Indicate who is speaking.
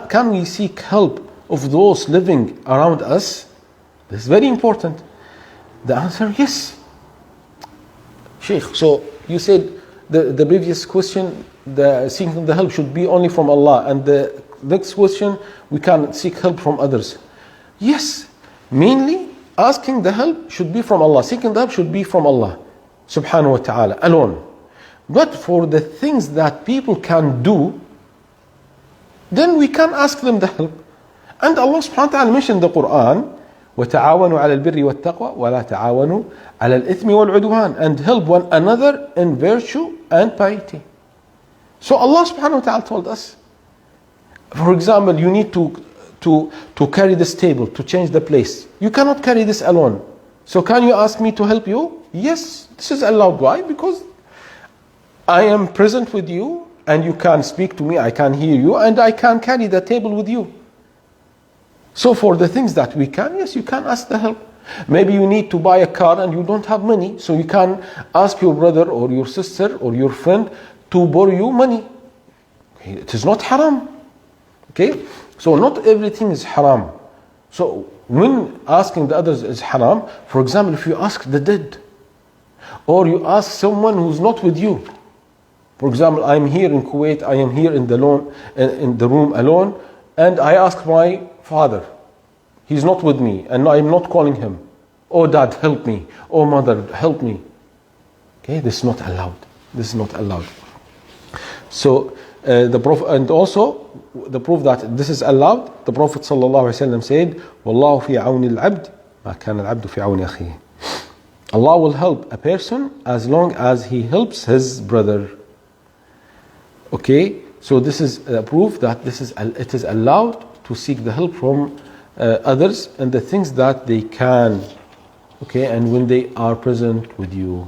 Speaker 1: can we seek help of those living around us? This is very important. The answer, yes. Sheikh, so you said the previous question, the seeking the help should be only from Allah, and the next question, we can seek help from others. Yes, mainly asking the help should be from Allah. Seeking the help should be from Allah subhanahu wa ta'ala alone. But for the things that people can do, then we can ask them the help. And Allah subhanahu wa ta'ala mentioned in the Quran, وَتَعَاوَنُوا عَلَى الْبِرِّ وَالتَّقْوَى وَلَا تَعَاوَنُوا عَلَى الْإِثْمِ وَالْعُدْوَانِ, and help one another in virtue and piety. So Allah subhanahu wa ta'ala told us, for example, you need to carry this table, to change the place. You cannot carry this alone. So can you ask me to help you? Yes, this is allowed. Why? Because I am present with you, and you can speak to me, I can hear you, and I can carry the table with you. So for the things that we can, yes, you can ask the help. Maybe you need to buy a car and you don't have money, so you can ask your brother or your sister or your friend to borrow you money. Okay, it is not haram. Okay, so not everything is haram. So when asking the others is haram, for example, if you ask the dead, or you ask someone who's not with you. For example, I'm here in Kuwait, I am here in the room alone, and I ask my father. He's not with me, and I'm not calling him. Oh dad, help me. Oh mother, help me. Okay, this is not allowed. This is not allowed. So the Prophet, and also the proof that this is allowed, the Prophet ﷺ said, "Wallahu fi awni al-abd, ma kana al-abdu fi awni akhihi." Allah will help a person as long as he helps his brother. Okay, so this is a proof that it is allowed to seek the help from others and the things that they can. Okay, and when they are present with you.